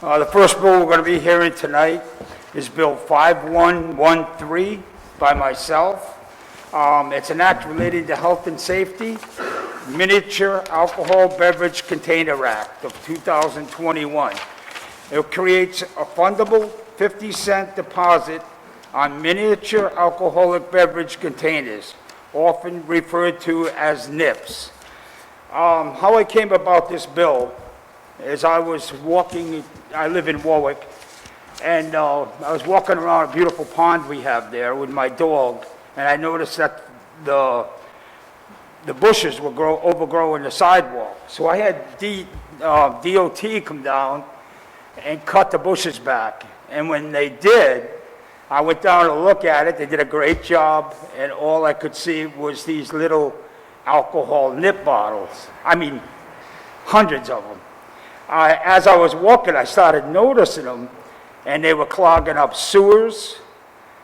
The first bill we're going to be hearing tonight is Bill 5113 by myself. It's an act related to health and safety, Miniature Alcohol Beverage Container Act of 2021. It creates a fundable 50-cent deposit on miniature alcoholic beverage containers, often referred to as NIPs. How I came about this bill is I was walking, I live in Warwick, and I was walking around a beautiful pond we have there with my dog, and I noticed that the bushes were overgrowing the sidewalk. So I had DOT come down and cut the bushes back. And when they did, I went down to look at it. They did a great job, and all I could see was these little alcohol nip bottles. I mean, hundreds of them. As I was walking, I started noticing them, and they were clogging up sewers.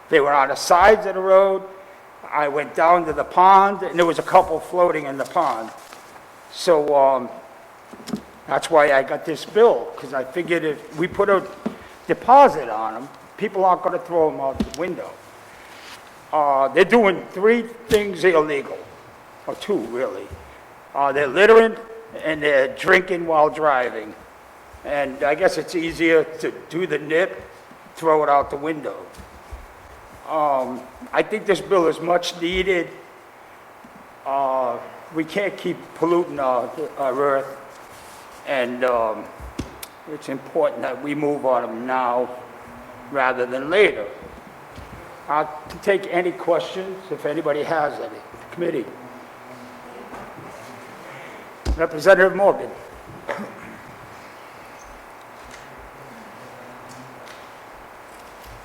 They were on the sides of the road. I went down to the pond, and there was a couple floating in the pond. So that's why I got this bill, because I figured if we put a deposit on them, people aren't going to throw them out the window. They're doing 3 things illegal, or 2 really. They're littering, and they're drinking while driving. And I guess it's easier to do the nip, throw it out the window. I think this bill is much needed. We can't keep polluting our earth, and it's important that we move on them now rather than later. I'll take any questions if anybody has any. Committee. Representative Morgan.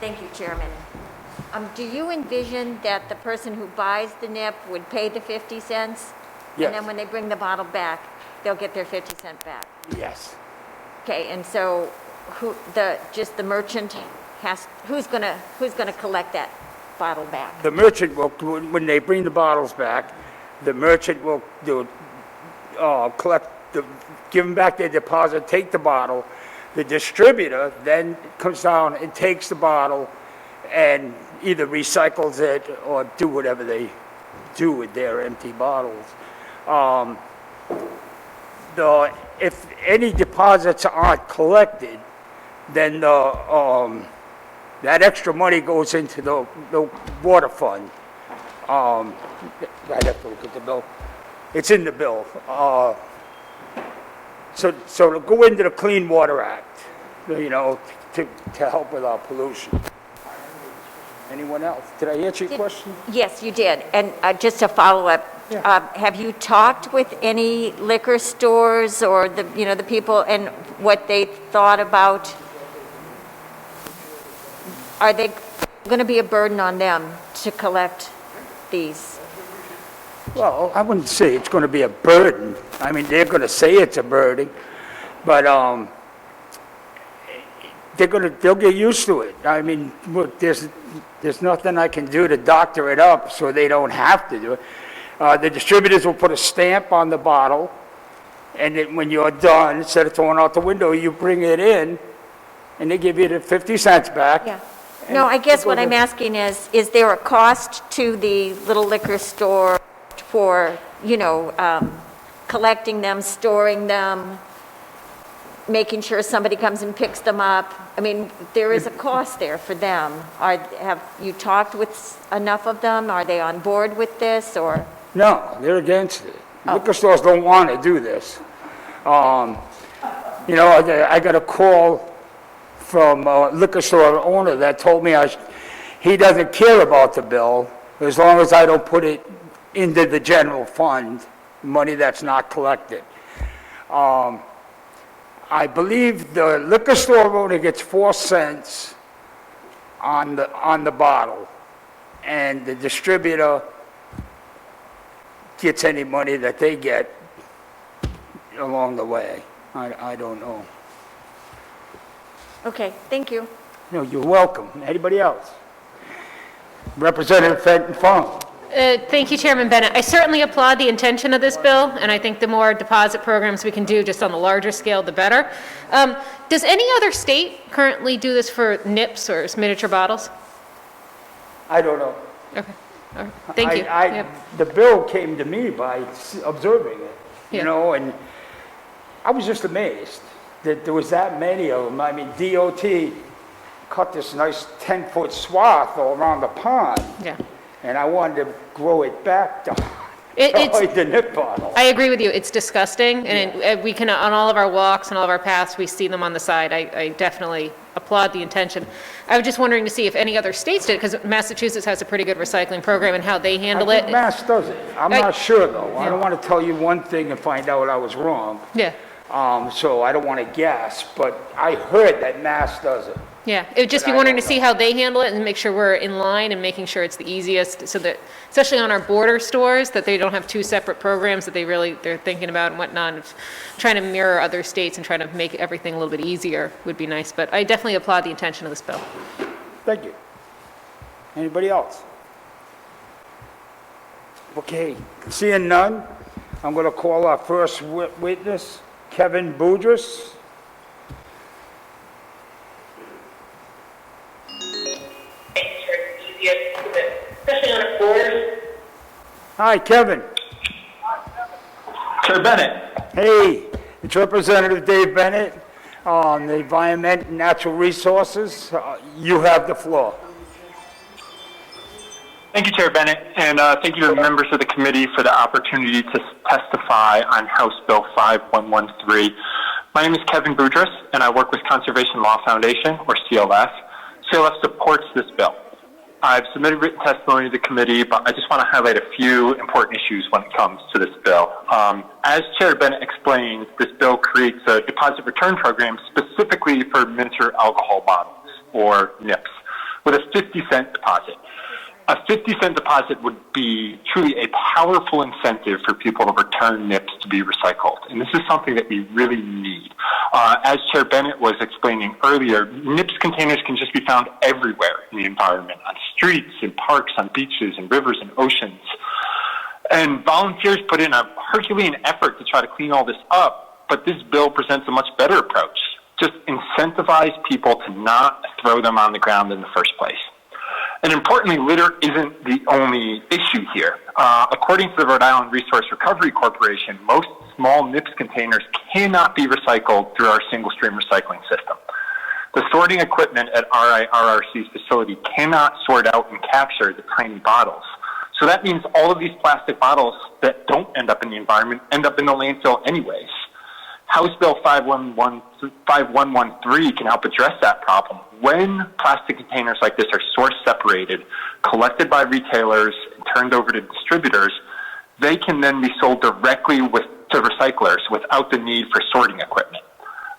Thank you, Chairman. Do you envision that the person who buys the nip would pay the 50 cents? Yes. And then when they bring the bottle back, they'll get their 50 cent back? Yes. Okay, and so just the merchant who's gonna collect that bottle back? The merchant will, when they bring the bottles back, the merchant will give them back their deposit, take the bottle. The distributor then comes down and takes the bottle and either recycles it or do whatever they do with their empty bottles. If any deposits aren't collected, then that extra money goes into the water fund. I'd have to look at the bill. It's in the bill. So to go into the Clean Water Act, to help with our pollution. Anyone else? Did I answer your question? Yes, you did. And just a follow-up, Yeah. have you talked with any liquor stores or the people and what they thought about? Are they going to be a burden on them to collect these? Well, I wouldn't say it's going to be a burden. I mean, they're going to say it's a burden, but they'll get used to it. I mean, look, there's nothing I can do to doctor it up so they don't have to do it. The distributors will put a stamp on the bottle, and then when you're done, instead of throwing out the window, you bring it in, and they give you the 50 cents back. Yeah. No, I guess what I'm asking is there a cost to the little liquor store for, collecting them, storing them, making sure somebody comes and picks them up? I mean, there is a cost there for them. Have you talked with enough of them? Are they on board with this, or? No, they're against it. Liquor stores don't want to do this. I got a call from a liquor store owner that told me he doesn't care about the bill as long as I don't put it into the general fund, money that's not collected. I believe the liquor store owner gets 4 cents on the bottle, and the distributor gets any money that they get along the way. I don't know. Okay, thank you. No, you're welcome. Anybody else? Representative Fenton Fong. Thank you, Chairman Bennett. I certainly applaud the intention of this bill, and I think the more deposit programs we can do just on the larger scale, the better. Does any other state currently do this for nips or miniature bottles? I don't know. Okay, all right, thank you. Yep. The bill came to me by observing it, you Yeah. know, and I was just amazed that there was that many of them. I mean, DOT cut this nice 10-foot swath all around the pond, Yeah. and I wanted to grow it back to It's, like the nip bottle. I agree with you, it's disgusting, and we can, on all of our walks and all of our paths, we see them on the side. I definitely applaud the intention. I was just wondering to see if any other states did, because Massachusetts has a pretty good recycling program and how they handle I it. think Mass does it. I'm not sure, though. I Yeah. don't want to tell you one thing and find out I was wrong. Yeah, So I don't want to guess, but I heard that Mass does it. yeah, it would just be But I wondering to don't see how they handle it and make sure we're in line and making sure it's the easiest, so that, especially on our border stores, that they don't have two separate programs that they're thinking about and whatnot. If trying to mirror other states and trying to make everything a little bit easier would be nice, but I definitely applaud the intention of this bill. Thank you. Anybody else? Okay, seeing none, I'm going to call our first witness, Kevin Budres. Especially on a board. Hi, Kevin. Chair Bennett. Hey, it's Representative Dave Bennett on the Environment and Natural Resources. You have the floor. Thank you, Chair Bennett, and thank you to the members of the committee for the opportunity to testify on House Bill 5113. My name is Kevin Budres, and I work with Conservation Law Foundation, or CLF. CLF supports this bill. I've submitted written testimony to the committee, but I just want to highlight a few important issues when it comes to this bill. As Chair Bennett explained, this bill creates a deposit return program specifically for miniature alcohol bottles, or NIPs, with a 50-cent deposit. A 50-cent deposit would be truly a powerful incentive for people to return NIPs to be recycled, and this is something that we really need. As Chair Bennett was explaining earlier, NIPs containers can just be found everywhere in the environment, on streets, in parks, on beaches, in rivers, and oceans. And volunteers put in a Herculean effort to try to clean all this up, but this bill presents a much better approach. Just incentivize people to not throw them on the ground in the first place. And importantly, litter isn't the only issue here. According to the Rhode Island Resource Recovery Corporation, most small NIPS containers cannot be recycled through our single-stream recycling system. The sorting equipment at RIRRC's facility cannot sort out and capture the tiny bottles. So that means all of these plastic bottles that don't end up in the environment end up in the landfill anyways. House Bill 5113 can help address that problem. When plastic containers like this are source separated, collected by retailers, and turned over to distributors, they can then be sold directly to recyclers without the need for sorting equipment.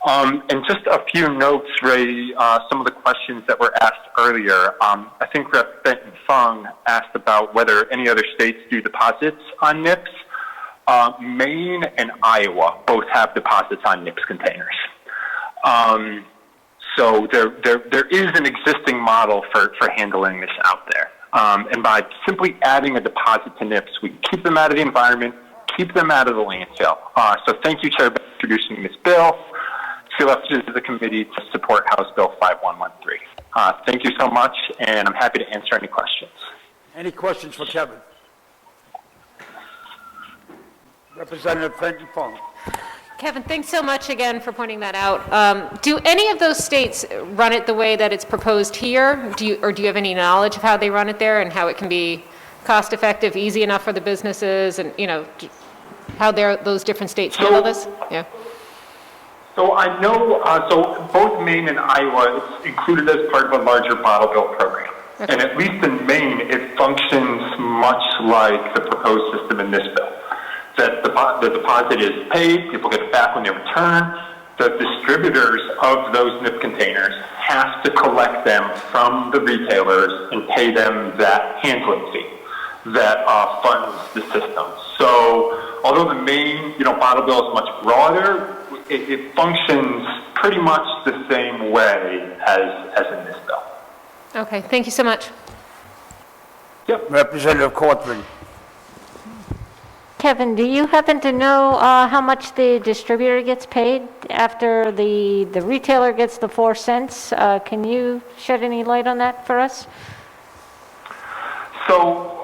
And just a few notes, Ray, some of the questions that were asked earlier. I think Rep. Benton Fung asked about whether any other states do deposits on NIPs. Maine and Iowa both have deposits on NIPS containers. So there is an existing model for handling this out there. And by simply adding a deposit to NIPS, we keep them out of the environment, keep them out of the landfill. So thank you, Chair, for introducing this bill. CLF is the committee to support House Bill 5113. Thank you so much, and I'm happy to answer any questions. Any questions for Kevin? Representative Benton Fung. Kevin, thanks so much again for pointing that out. Do any of those states run it the way that it's proposed here? Do you have any knowledge of how they run it there and how it can be cost-effective, easy enough for the businesses, and how those different states handle this? Yeah. So I know, so both Maine and Iowa, it's included as part of a larger bottle bill program. Okay. And at least in Maine, it functions much like the proposed system in this bill. That the deposit is paid, people get it back when they return. The distributors of those NIP containers have to collect them from the retailers and pay them that handling fee that funds the system. So although the Maine bottle bill is much broader, it functions pretty much the same way as in this bill. Okay, thank you so much. Yep. Representative Corcoran. Kevin, do you happen to know how much the distributor gets paid after the retailer gets the 4 cents? Can you shed any light on that for us? So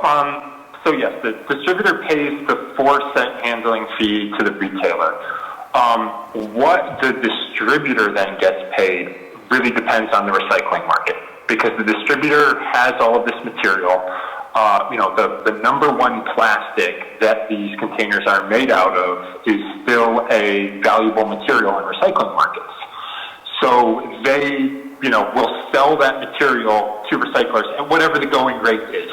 yes, the distributor pays the 4-cent handling fee to the retailer. What the distributor then gets paid really depends on the recycling market, because the distributor has all of this material. The number one plastic that these containers are made out of is still a valuable material in recycling markets. So they, will sell that material to recyclers at whatever the going rate is.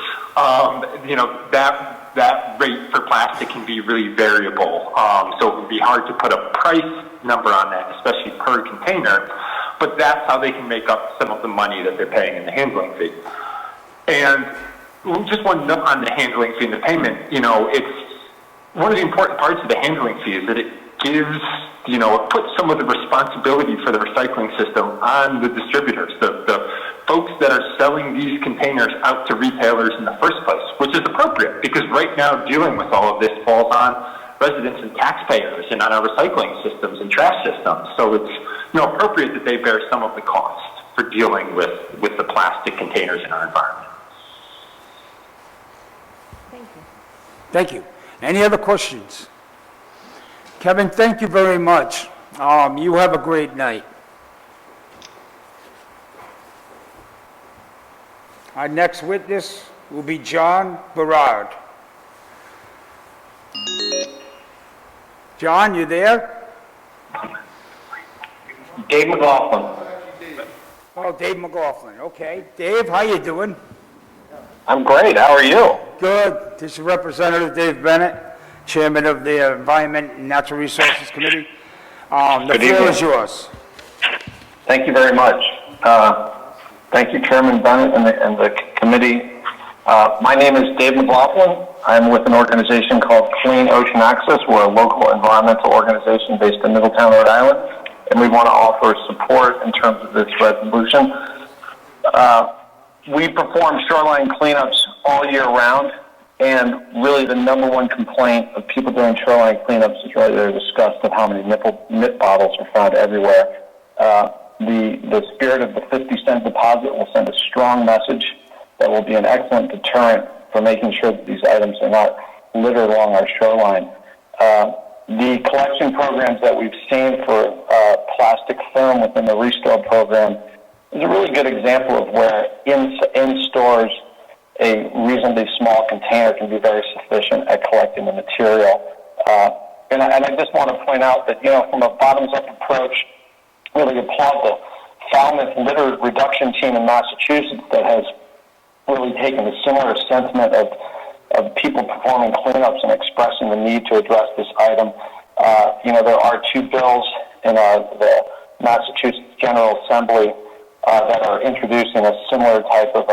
That rate for plastic can be really variable. So it would be hard to put a price number on that, especially per container. But that's how they can make up some of the money that they're paying in the handling fee. And just one note on the handling fee and the payment, it's one of the important parts of the handling fee is that it gives, it puts some of the responsibility for the recycling system on the distributors, the folks that are selling these containers out to retailers in the first place, which is appropriate because right now dealing with all of this falls on residents and taxpayers and on our recycling systems and trash systems. So it's appropriate that they bear some of the cost for dealing with the plastic containers in our environment. Thank you. Any other questions? Kevin, thank you very much. You have a great night. Our next witness will be John Berard. John, you there? Dave McLaughlin. Oh, Dave McLaughlin. Okay. Dave, how you doing? I'm great. How are you? Good. This is Representative David Bennett, Chairman of the Environment and Natural Resources Committee. The Good floor evening. is yours. Thank you very much. Thank you, Chairman Bennett and the committee. My name is Dave McLaughlin. I'm with an organization called Clean Ocean Access. We're a local environmental organization based in Middletown, Rhode Island, and we want to offer support in terms of this resolution. We perform shoreline cleanups all year round, and really the number one complaint of people doing shoreline cleanups is really their disgust of how many nip bottles are found everywhere. The spirit of the 50-cent deposit will send a strong message that will be an excellent deterrent for making sure that these items are not littered along our shoreline. The collection programs that we've seen for plastic film within the Restore program is a really good example of where in stores a reasonably small container can be very sufficient at collecting the material. And I just want to point out that, from a bottoms-up approach, really applaud the Falmouth litter reduction team in Massachusetts that has really taken a similar sentiment of people performing cleanups and expressing the need to address this item. There are 2 bills in the Massachusetts General Assembly that are introducing a similar type of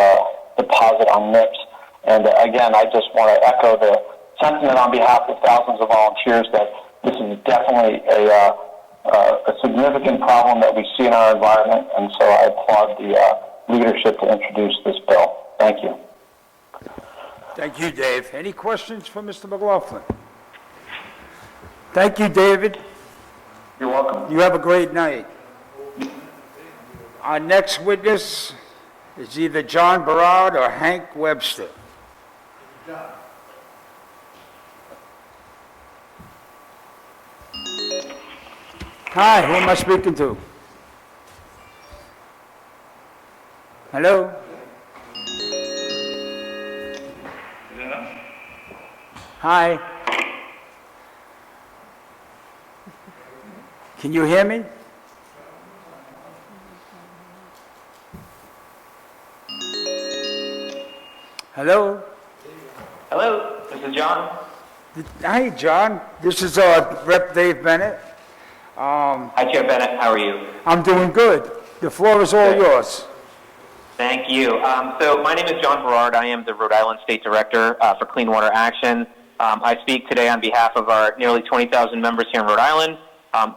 deposit on nips. And again, I just want to echo the sentiment on behalf of thousands of volunteers that this is definitely a significant problem that we see in our environment, and so I applaud the leadership to introduce this bill. Thank you. Thank you, Dave. Any questions for Mr. McLaughlin? Thank you, David. You're welcome. You have a great night. Our next witness is either John Berard or Hank Webster. Hi, who am I speaking to? Hello? Hi. Can you hear me? Hello? Hello, this is John. Hi, John. This is Rep. Dave Bennett. Hi, Chair Bennett. How are you? I'm doing good. The floor is all Good. yours. Thank you. So my name is John Berard. I am the Rhode Island State Director for Clean Water Action. I speak today on behalf of our nearly 20,000 members here in Rhode Island.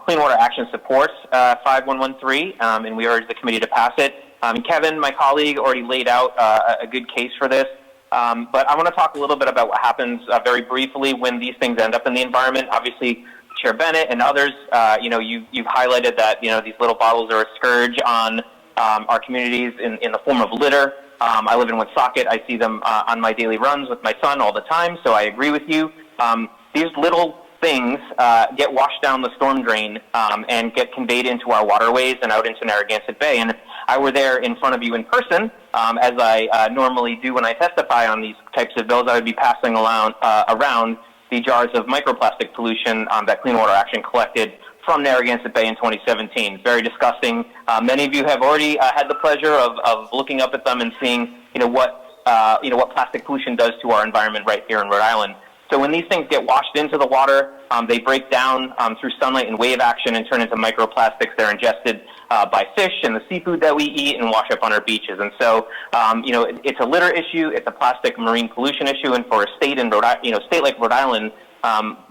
Clean Water Action supports 5113, and we urge the committee to pass it. Kevin, my colleague, already laid out a good case for this. But I want to talk a little bit about what happens very briefly when these things end up in the environment. Obviously, Chair Bennett and others, you've highlighted that, these little bottles are a scourge on our communities in the form of litter. I live in Woonsocket. I see them on my daily runs with my son all the time, so I agree with you. These little things get washed down the storm drain and get conveyed into our waterways and out into Narragansett Bay. And if I were there in front of you in person, as I normally do when I testify on these types of bills, I would be passing around the jars of microplastic pollution that Clean Water Action collected from Narragansett Bay in 2017. Very disgusting. Many of you have already had the pleasure of looking up at them and seeing, what plastic pollution does to our environment right here in Rhode Island. So when these things get washed into the water, they break down through sunlight and wave action and turn into microplastics. They're ingested by fish and the seafood that we eat and wash up on our beaches. And so, it's a litter issue, it's a plastic marine pollution issue, and for a state state like Rhode Island,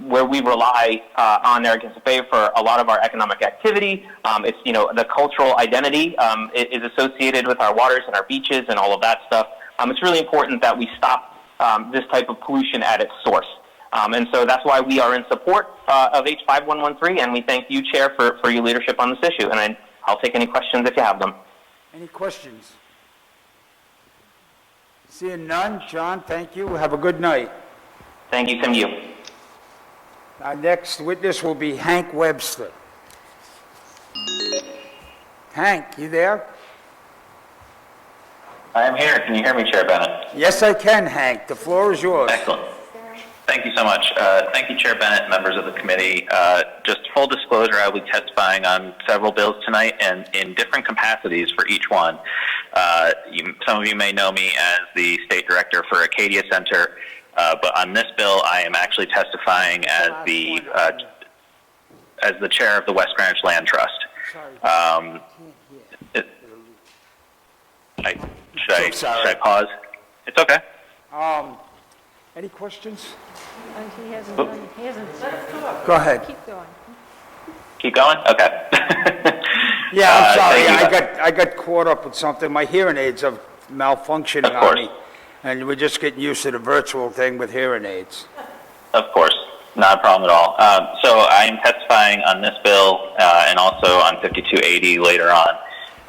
where we rely on Narragansett Bay for a lot of our economic activity, it's the cultural identity is associated with our waters and our beaches and all of that stuff. It's really important that we stop this type of pollution at its source. And so that's why we are in support of H5113, and we thank you, Chair, for your leadership on this issue. And I'll take any questions if you have them. Any questions? Seeing none, John, thank you. Have a good night. Thank you, Tim. You. Our next witness will be Hank Webster. Hank, you there? I am here. Can you hear me, Chair Bennett? Yes, I can, Hank. The floor is yours. Excellent. Thank you so much. Thank you, Chair Bennett, members of the committee. Just full disclosure, I will be testifying on several bills tonight and in different capacities for each one. Some of you may know me as the State Director for Acadia Center, but on this bill, I am actually testifying as the chair of the West Greenwich Land Trust. Should I pause? It's okay. Any questions? He hasn't done, Go ahead. keep going. Keep going? Okay. Yeah, I'm sorry. thank you. I got caught up with something. My hearing aids are malfunctioning on me, and we're just getting used to the virtual thing with hearing aids. Of course. Not a problem at all. So I am testifying on this bill and also on 5280 later on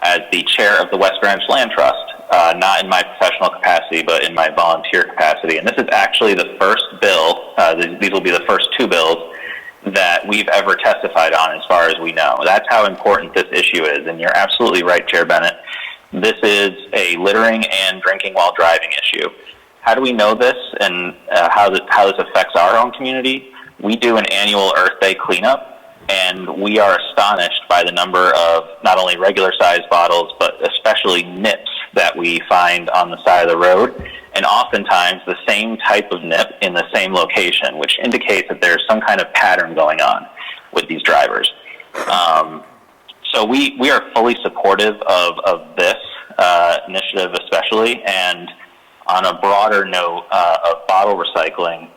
as the chair of the West Greenwich Land Trust. Not in my professional capacity, but in my volunteer capacity. And this is actually the first bill, these will be the first two bills that we've ever testified on as far as we know. That's how important this issue is. And you're absolutely right, Chair Bennett. This is a littering and drinking while driving issue. How do we know this and how this affects our own community? We do an annual Earth Day cleanup, and we are astonished by the number of not only regular sized bottles, but especially nips that we find on the side of the road, and oftentimes the same type of nip in the same location, which indicates that there's some kind of pattern going on with these drivers. So we are fully supportive of this initiative especially, and on a broader note of bottle recycling,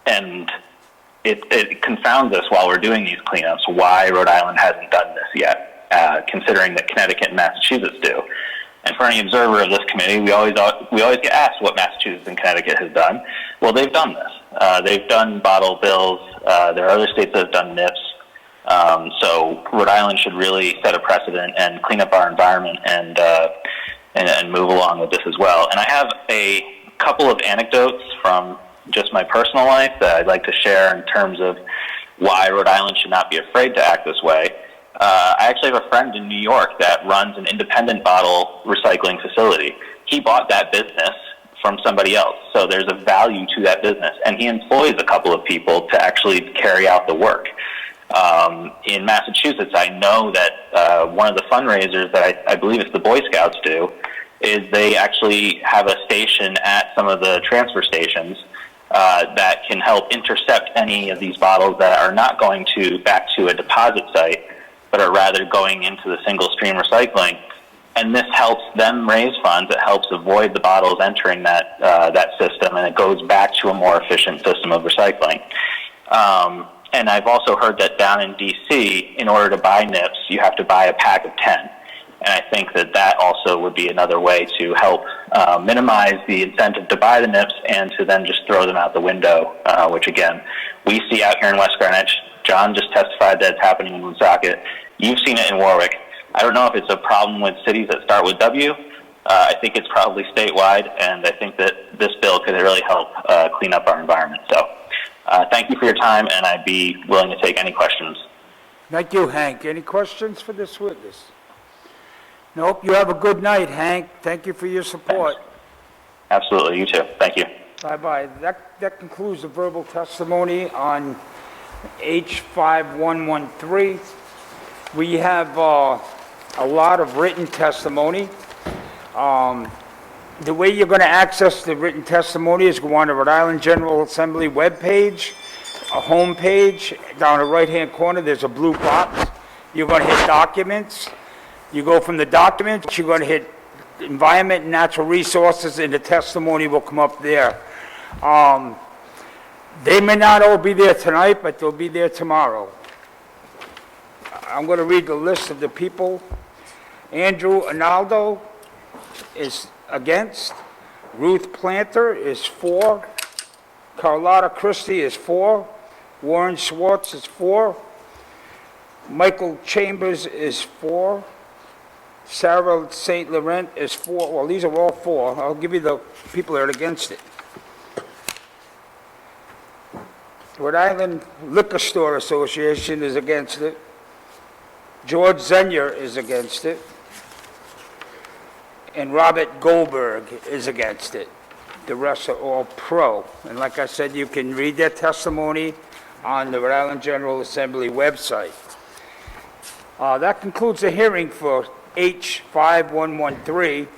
and it confounds us while we're doing these cleanups why Rhode Island hasn't done this yet. Considering that Connecticut and Massachusetts do. And for any observer of this committee, we always get asked what Massachusetts and Connecticut has done. Well, they've done this. They've done bottle bills. There are other states that have done NIPS. So Rhode Island should really set a precedent and clean up our environment and move along with this as well. And I have a couple of anecdotes from just my personal life that I'd like to share in terms of why Rhode Island should not be afraid to act this way. I actually have a friend in New York that runs an independent bottle recycling facility. He bought that business from somebody else, so there's a value to that business, and he employs a couple of people to actually carry out the work. In Massachusetts, I know that one of the fundraisers that I believe it's the Boy Scouts do is they actually have a station at some of the transfer stations that can help intercept any of these bottles that are not going back to a deposit site, but are rather going into the single stream recycling. And this helps them raise funds. It helps avoid the bottles entering that system, and it goes back to a more efficient system of recycling. And I've also heard that down in D.C., in order to buy NIPS, you have to buy a pack of 10. And I think that that also would be another way to help minimize the incentive to buy the nips and to then just throw them out the window, which again, we see out here in West Greenwich. John just testified that it's happening in Woonsocket. You've seen it in Warwick. I don't know if it's a problem with cities that start with W. I think it's probably statewide, and I think that this bill could really help clean up our environment. So thank you for your time, and I'd be willing to take any questions. Thank you, Hank. Any questions for this witness? Nope. You have a good night, Hank. Thank you for your support. Absolutely. You too. Thank you. Bye-bye. That concludes the verbal testimony on H5113. We have a lot of written testimony. The way you're going to access the written testimony is go on the Rhode Island General Assembly webpage, a home page. Down the right-hand corner, there's a blue box. You're going to hit Documents. You go from the Documents, you're going to hit Environment and Natural Resources, and the testimony will come up there. They may not all be there tonight, but they'll be there tomorrow. I'm going to read the list of the people. Andrew Analdo is against. Ruth Planter is for. Carlotta Christie is for. Warren Schwartz is for. Michael Chambers is for. Sarah St. Laurent is for. Well, these are all for. I'll give you the people that are against it. Rhode Island Liquor Store Association is against it. George Zenier is against it. And Robert Goldberg is against it. The rest are all pro. And like I said, you can read their testimony on the Rhode Island General Assembly website. That concludes the hearing for H5113.